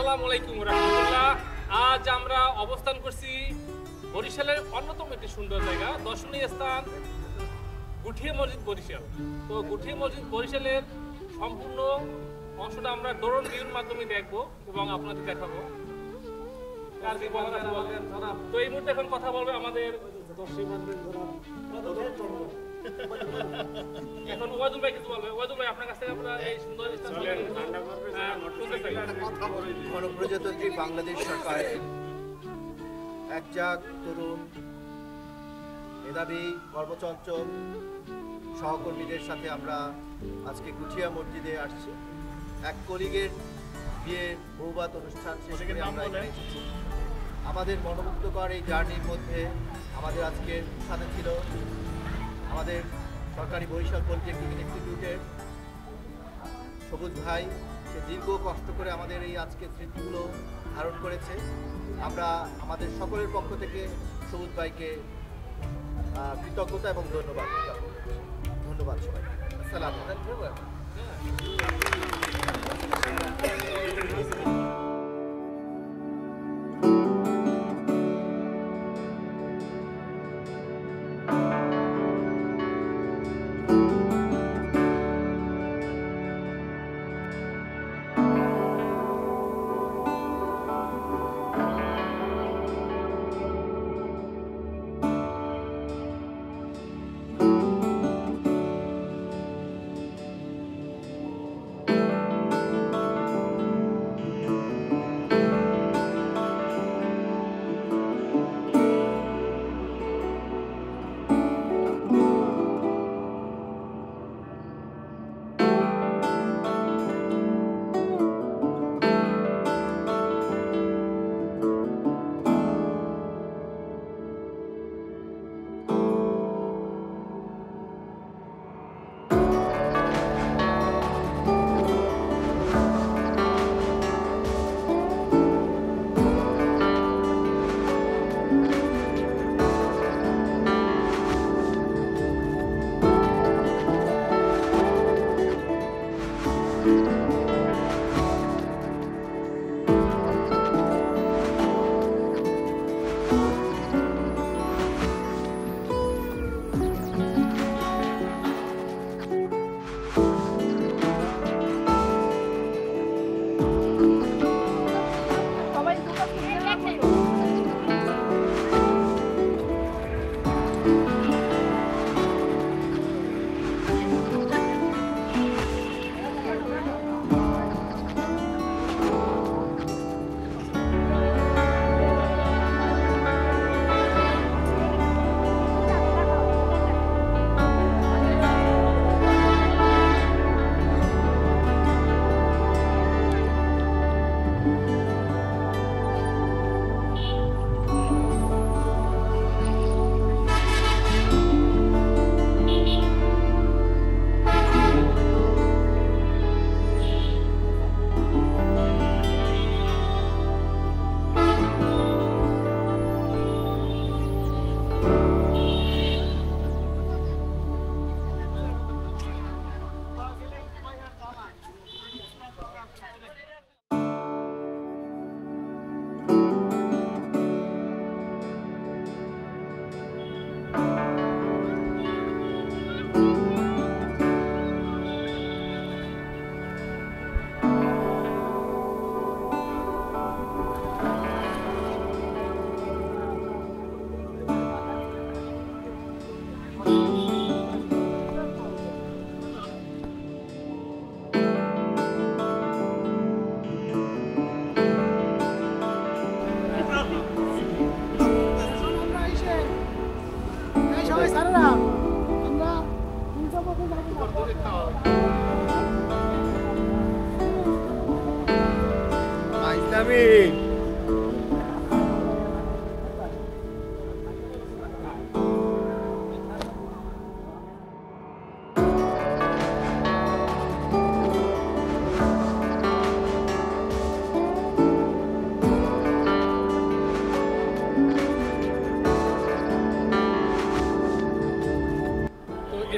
আসসালামু আলাইকুম রাহমাতুল্লাহ। আজ আমরা অবস্থান করছি বরিশালের অন্যতম একটি সুন্দর জায়গা, দর্শনীয় স্থান গুঠিয়া মসজিদ বরিশাল। তো গুঠিয়া মসজিদ বরিশালের সম্পূর্ণ অংশটা আমরা ড্রোন ভিউর মাধ্যমে দেখবো এবং আপনাদের দেখাবো। তো এই মুহূর্তে এখন কথা বলবে আমাদের এখন ওয়াজুল ভাই কিছু বলবে। ওয়াজুল ভাই, আপনার কাছ থেকে আমরা এই সুন্দর গণপ্রজাতন্ত্রী বাংলাদেশ সরকারের একজাক তরুণ মেধাবী কর্মচঞ্চল সহকর্মীদের সাথে আমরা আজকে গুঠিয়া মসজিদে আসছি। এক কলিগের বিয়ের বৌভাত অনুষ্ঠান শেষ করে আমরা এখানে এসেছি। আমাদের মনোমুগ্ধকর এই জার্নির মধ্যে আমাদের আজকের সাথে ছিল আমাদের সরকারি বরিশাল পলিটেকনিক ইনস্টিটিউটের সবুজ ভাই। সে দীর্ঘ কষ্ট করে আমাদের এই আজকের স্মৃতিগুলো ধারণ করেছে। আমরা আমাদের সকলের পক্ষ থেকে সবুজ ভাইকে কৃতজ্ঞতা এবং ধন্যবাদ সবাই। আসসালামু আলাইকুম।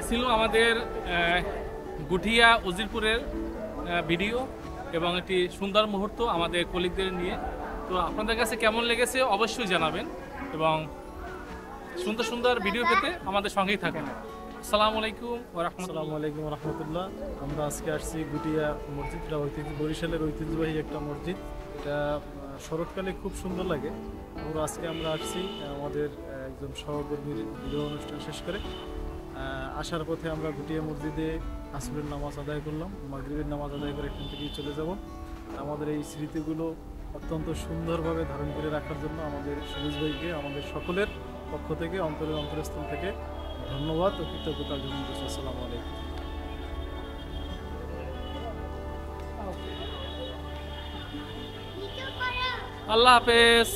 ছিল আমাদের গুঠিয়া উজিরপুরের ভিডিও। এবং একটি সুন্দর মুহূর্ত আমাদের কলিগদের নিয়ে। তো আপনাদের কাছে কেমন লেগেছে অবশ্যই জানাবেন এবং সুন্দর সুন্দর ভিডিও পেতে আমাদের সঙ্গেই থাকেন। আসসালামু আলাইকুম ওয়া রাহমাতুল্লাহ। আসসালামু আলাইকুম রহমতুল্লাহ। আমরা আজকে আসছি গুটিয়া মসজিদটা বরিশালের ঐতিহ্যবাহী একটা মসজিদ। এটা শরৎকালে খুব সুন্দর লাগে। আজকে আমরা আসছি আমাদের একজন সহকর্মীর বিবাহ অনুষ্ঠান শেষ করে আসার পথে আমরা গুটিয়া মসজিদে আসরের নামাজ আদায় করলাম, মাগরিবের নামাজ আদায় করে এখান থেকেই চলে যাব। আমাদের এই স্মৃতিগুলো অত্যন্ত সুন্দরভাবে ধারণ করে রাখার জন্য আমাদের সুরজ ভাইকে আমাদের সকলের পক্ষ থেকে অন্তরস্থল থেকে ধন্যবাদ ও কৃতজ্ঞতা জ্ঞাপন করছি। আসসালামু আলাইকুম। আল্লাহ হাফেজ।